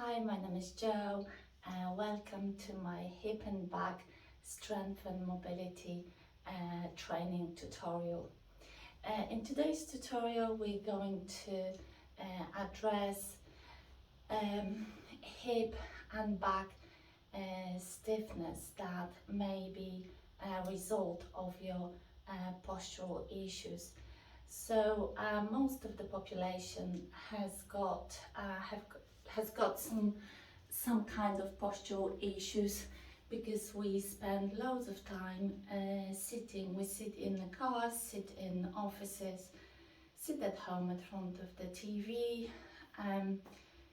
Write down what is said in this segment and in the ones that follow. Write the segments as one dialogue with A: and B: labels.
A: Hi, my name is Jo. Welcome to my hip and back strength and mobility training tutorial. In today's tutorial, we're going to address hip and back stiffness that may be a result of your postural issues. So most of the population has got some kind of postural issues because we spend loads of time sitting. We sit in the car, sit in offices, sit at home in front of the TV,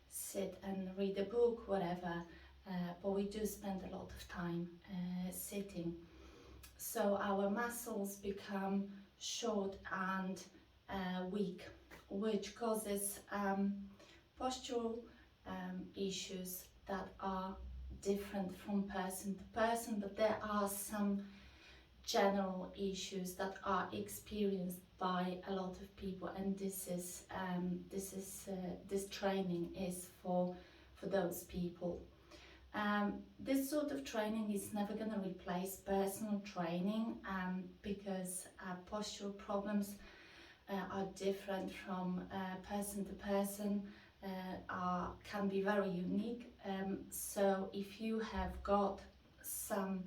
A: sit and read a book, whatever. But we do spend a lot of time sitting. So our muscles become short and weak, which causes postural issues that are different from person to person, but there are some general issues that are experienced by a lot of people, and this training is for those people. This sort of training is never going to replace personal training because postural problems are different from person to person, can be very unique. So if you have got some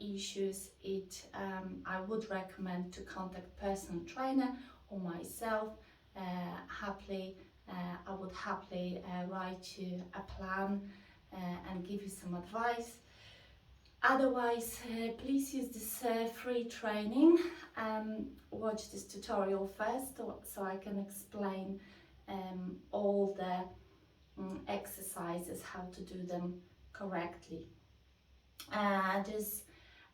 A: issues, I would recommend to contact personal trainer or myself. I would happily write you a plan and give you some advice. Otherwise, please use this free training. Watch this tutorial first so I can explain all the exercises, how to do them correctly. There's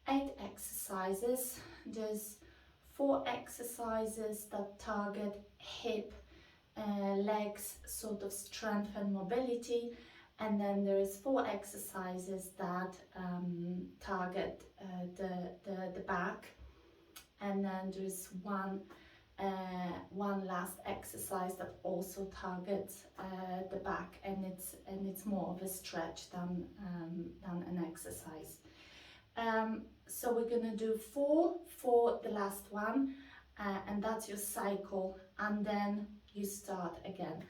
A: 8 exercises. There's 4 exercises that target hip, legs, sort of strength and mobility, and then there is 4 exercises that target the back, and then there's one last exercise that also targets the back, and it's more of a stretch than an exercise. So we're gonna do 4 for the last one, and that's your cycle, and then you start again.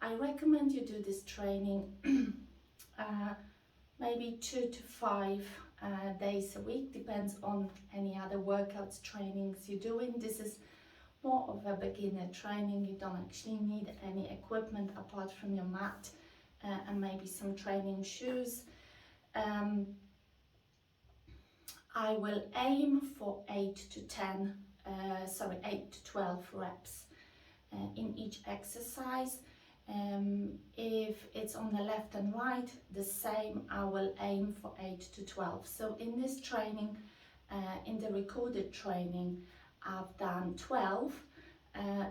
A: I recommend you do this training maybe 2 to 5 days a week, depends on any other workouts, trainings you're doing. This is more of a beginner training. You don't actually need any equipment apart from your mat and maybe some training shoes. I will aim for 8 to 12 reps in each exercise. If it's on the left and right, the same, I will aim for 8 to 12. So in this training, in the recorded training, I've done 12,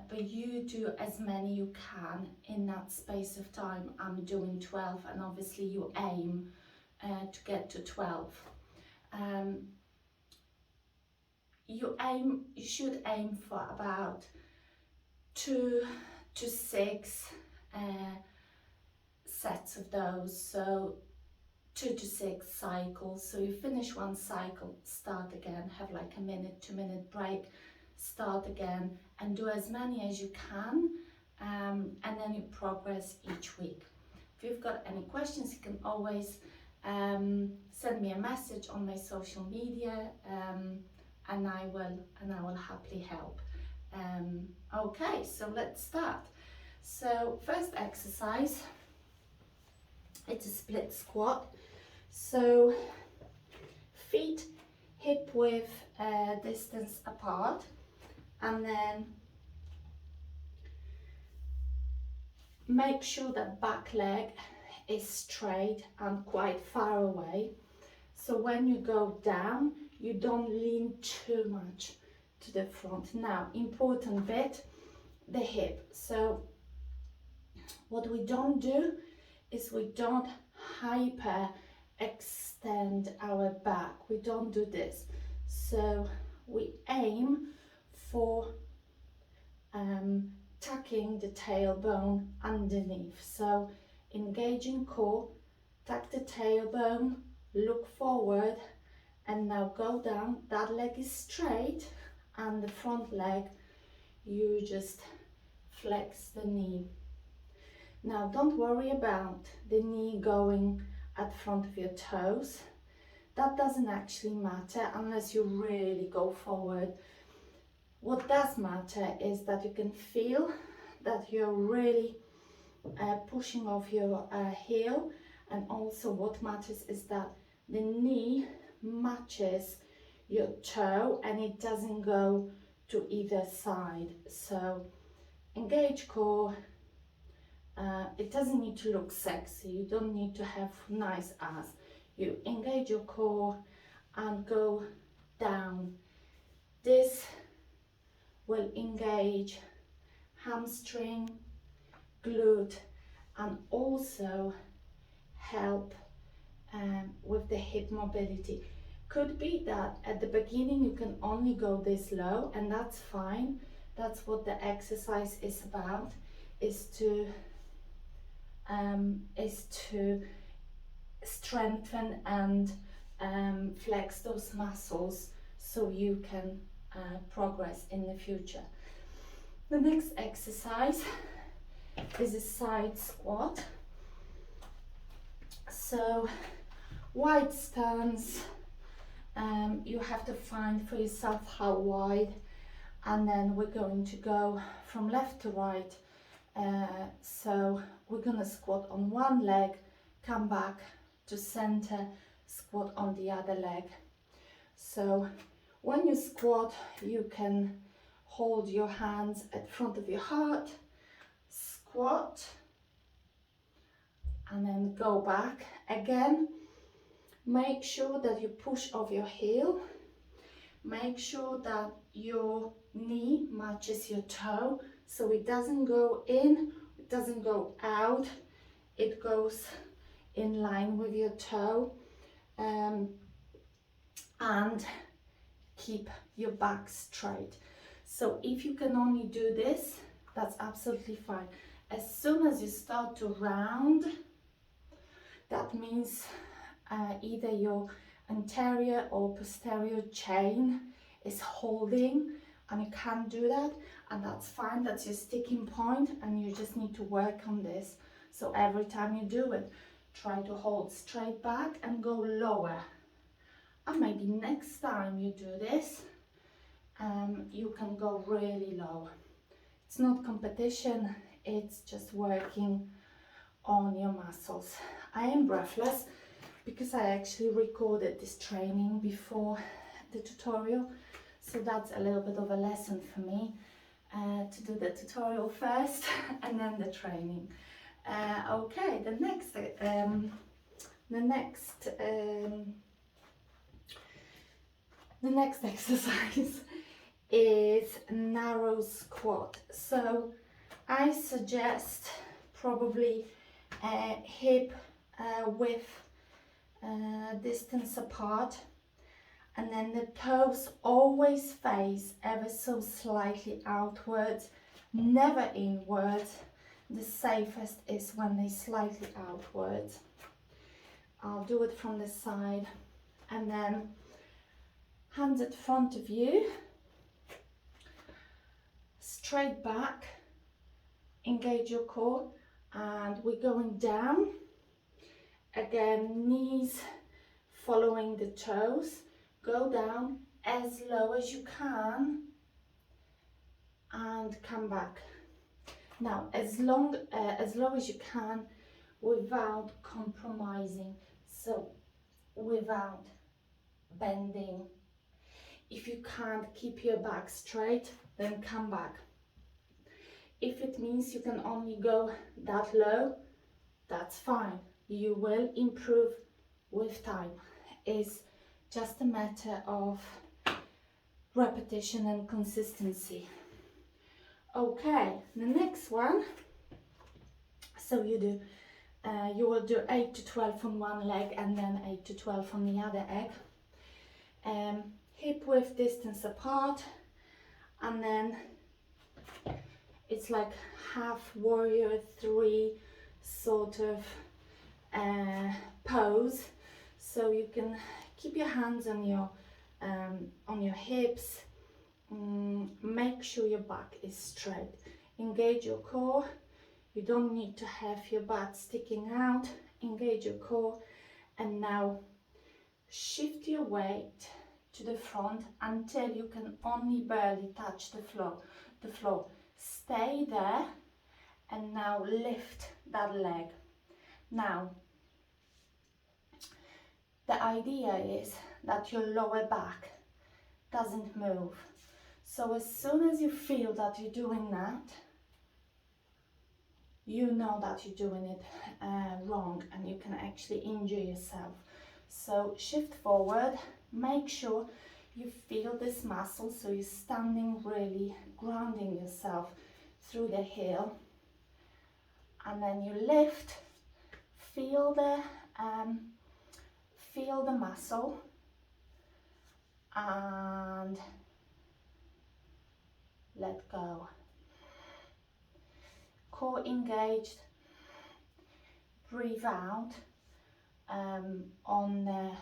A: but you do as many you can in that space of time. I'm doing 12, and obviously you aim to get to 12. You should aim for about 2 to 6 sets of those, so 2 to 6 cycles. So you finish one cycle, start again, have like a minute, 2-minute break, start again, and do as many as you can, and then you progress each week. If you've got any questions, you can always send me a message on my social media, and I will happily help. Okay, so let's start. So first exercise, it's a split squat. So feet hip width distance apart, and then make sure that back leg is straight and quite far away. So when you go down, you don't lean too much to the front. Now, important bit, the hip. So what we don't do is we don't hyper extend our back. We don't do this. So we aim for tucking the tailbone underneath. So engaging core, tuck the tailbone, look forward, and now go down. That leg is straight, and the front leg, you just flex the knee. Now don't worry about the knee going at front of your toes. That doesn't actually matter unless you really go forward. What does matter is that you can feel that you're really pushing off your heel, and also what matters is that the knee matches your toe and it doesn't go to either side. So engage core. It doesn't need to look sexy, you don't need to have nice ass. You engage your core and go down. This will engage hamstring, glute, and also help with the hip mobility. Could be that at the beginning you can only go this low, and that's fine. That's what the exercise is about, is to strengthen and flex those muscles so you can progress in the future. The next exercise is a side squat. So wide stance, you have to find for yourself how wide, and then we're going to go from left to right. So we're gonna squat on one leg, come back to center, squat on the other leg. So when you squat, you can hold your hands at front of your heart, squat, and then go back again. Make sure that you push off your heel. Make sure that your knee matches your toe, so it doesn't go in, it doesn't go out, it goes in line with your toe. And keep your back straight. So if you can only do this, that's absolutely fine. As soon as you start to round, that means either your anterior or posterior chain is holding and you can't do that, and that's fine. That's your sticking point and you just need to work on this. So every time you do it, try to hold straight back and go lower. And maybe next time you do this, you can go really low. It's not competition, it's just working on your muscles. I am breathless because I actually recorded this training before the tutorial, so that's a little bit of a lesson for me, to do the tutorial first and then the training. Okay, the next exercise is narrow squat. So I suggest probably hip width distance apart, and then the toes always face ever so slightly outwards, never inwards. The safest is when they slightly outwards. I'll do it from the side, and then hands at front of you, straight back, engage your core, and we're going down. Again, knees following the toes, go down as low as you can and come back. Now, as low as you can without compromising, so without bending. If you can't keep your back straight, then come back. If it means you can only go that low, that's fine. You will improve with time. It's just a matter of repetition and consistency. Okay, the next one. So you will do 8 to 12 on one leg and then 8 to 12 on the other leg. Hip width distance apart, and then it's like half warrior 3 sort of pose. So you can keep your hands on your hips. Make sure your back is straight. Engage your core. You don't need to have your butt sticking out. Engage your core, and now shift your weight to the front until you can only barely touch the floor. Stay there, and now lift that leg. Now, the idea is that your lower back doesn't move. So as soon as you feel that you're doing that, you know that you're doing it wrong, and you can actually injure yourself. So shift forward, make sure you feel this muscle, so you're standing really, grounding yourself through the heel, and then you lift, feel the muscle, and let go. Core engaged, breathe out on the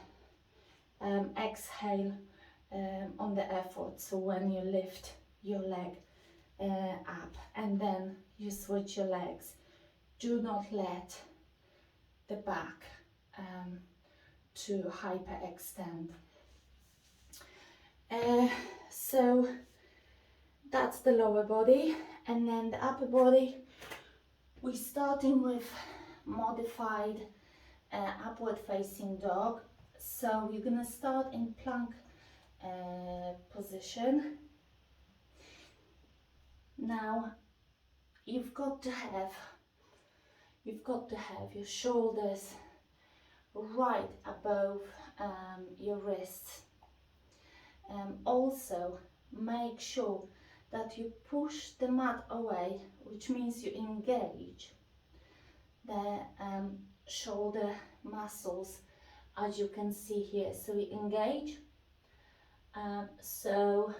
A: exhale on the effort. So when you lift your leg up and then you switch your legs, do not let the back to hyperextend. So that's the lower body, and then the upper body, we're starting with modified upward facing dog. So you're gonna start in plank position. Now you've got to have your shoulders right above your wrists. Also make sure that you push the mat away, which means you engage the shoulder muscles, as you can see here. So you engage, so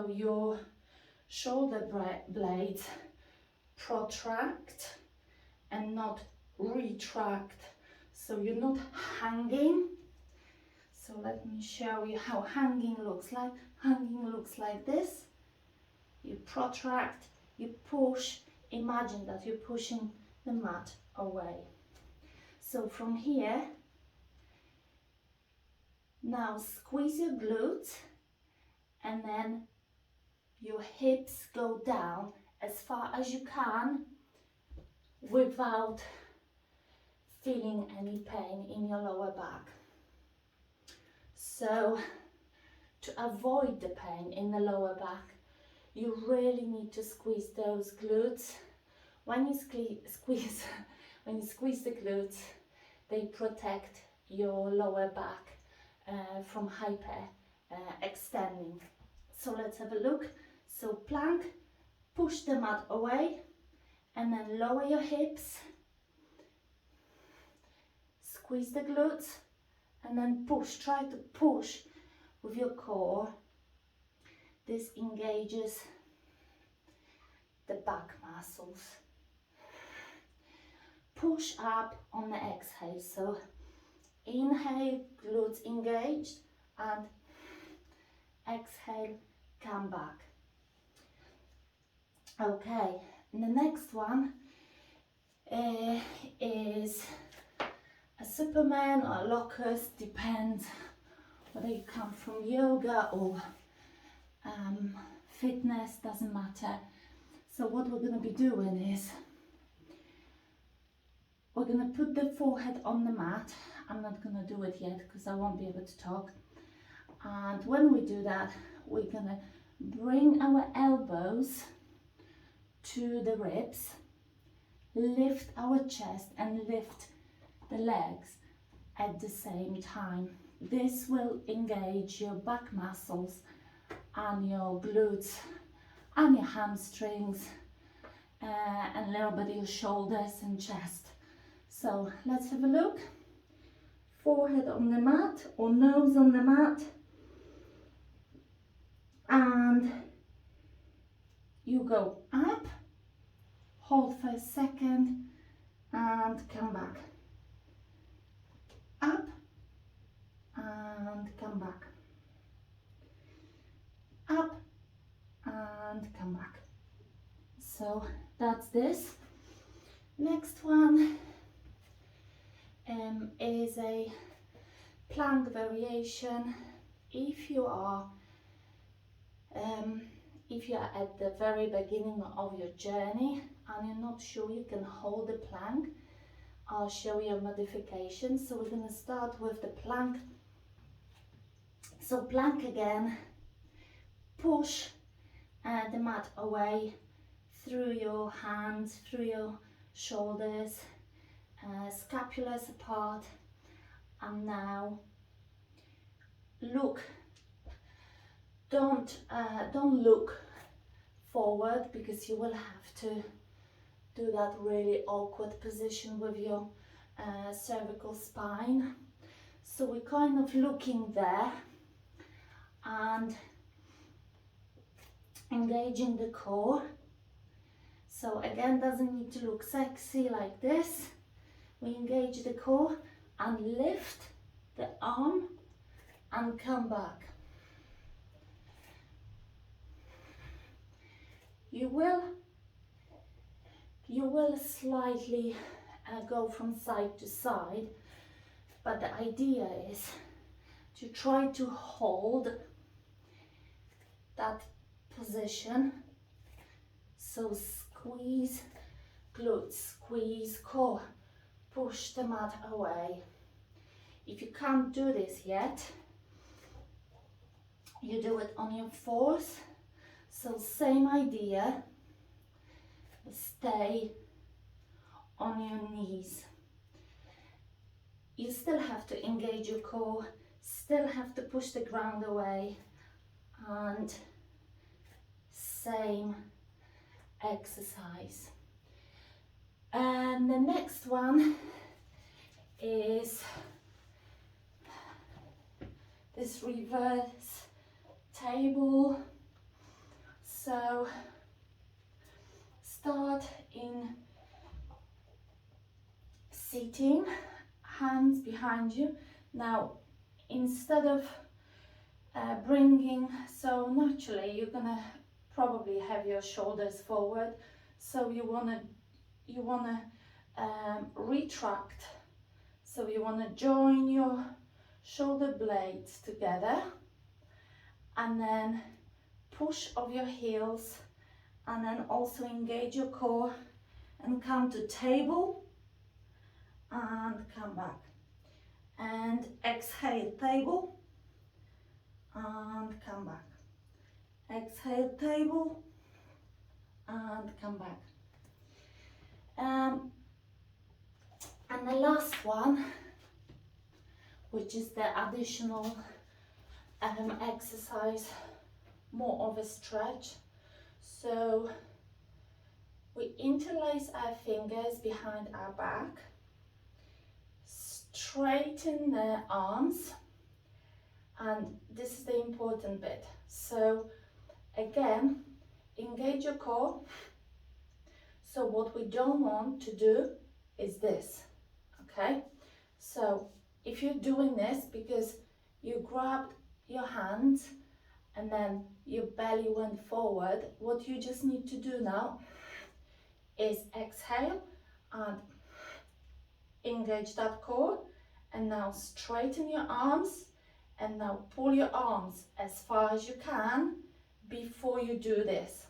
A: your shoulder blades protract and not retract, so you're not hanging. So let me show you how hanging looks like. Hanging looks like this. You protract, you push, imagine that you're pushing the mat away. So from here, now squeeze your glutes, and then your hips go down as far as you can without feeling any pain in your lower back. So to avoid the pain in the lower back, you really need to squeeze those glutes. When you squeeze the glutes, they protect your lower back from hyper extending. So let's have a look. So plank, push the mat away, and then lower your hips, squeeze the glutes, and then push. Try to push with your core. This engages the back muscles. Push up on the exhale. So inhale, glutes engaged, and exhale, come back. Okay, and the next one is a Superman or a locust, depends whether you come from yoga or fitness, doesn't matter. So what we're going to be doing is we're going to put the forehead on the mat. I'm not going to do it yet because I won't be able to talk. And when we do that, we're going to bring our elbows to the ribs, lift our chest and lift the legs at the same time. This will engage your back muscles and your glutes and your hamstrings and a little bit of your shoulders and chest. So let's have a look. Forehead on the mat or nose on the mat, and you go up hold for a second and come back. Up and come back. Up and come back. So that's this. Next one is a plank variation. If you are at the very beginning of your journey and you're not sure you can hold the plank, I'll show you a modification. So we're going to start with the plank. So plank again, push the mat away through your hands, through your shoulders, scapulas apart, and now look. Don't look forward, because you will have to do that really awkward position with your cervical spine. So we're kind of looking there and engaging the core. So again, doesn't need to look sexy like this. We engage the core and lift the arm and come back. You will slightly go from side to side, but the idea is to try to hold that position. So squeeze glutes, squeeze core, push the mat away. If you can't do this yet, you do it on your fours. So same idea, stay on your knees. You still have to engage your core, still have to push the ground away, and same exercise. And the next one is this reverse table. So start in sitting, hands behind you. Now instead of bringing, so naturally you're gonna probably have your shoulders forward, so you wanna retract. So you wanna join your shoulder blades together and then push of your heels, and then also engage your core and come to table and come back, and exhale table and come back, exhale table and come back. And the last one, which is the additional exercise, more of a stretch. So we interlace our fingers behind our back, straighten the arms, and this is the important bit. So again, engage your core. So what we don't want to do is this, okay? So if you're doing this because you grabbed your hands and then your belly went forward, what you just need to do now is exhale and engage that core, and now straighten your arms, and now pull your arms as far as you can before you do this.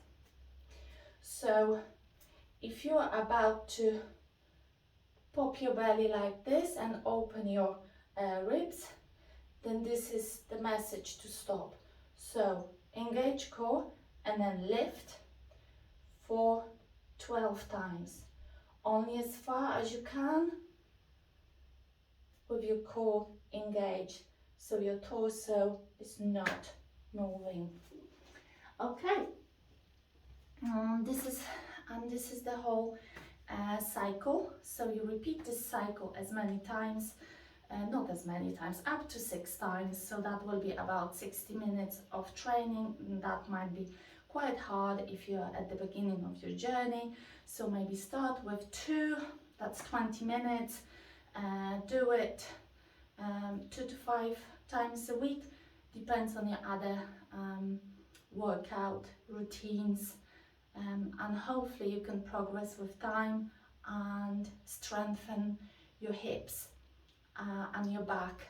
A: So if you're about to pop your belly like this and open your ribs, then this is the message to stop. So engage core and then lift for 12 times, only as far as you can with your core engaged, so your torso is not moving. Okay, this is the whole cycle. So you repeat this cycle as many times, not as many times, up to 6 times. So that will be about 60 minutes of training. That might be quite hard if you're at the beginning of your journey. So maybe start with 2, that's 20 minutes. Do it 2 to 5 times a week, depends on your other workout routines, and hopefully you can progress with time and strengthen your hips and your back,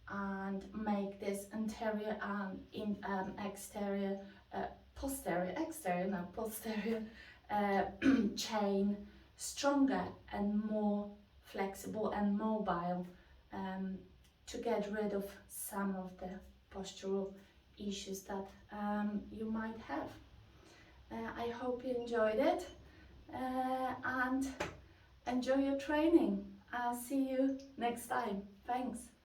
A: and make this anterior and exterior, posterior chain stronger and more flexible and mobile, to get rid of some of the postural issues that you might have. I hope you enjoyed it, and enjoy your training. See you next time. Thanks.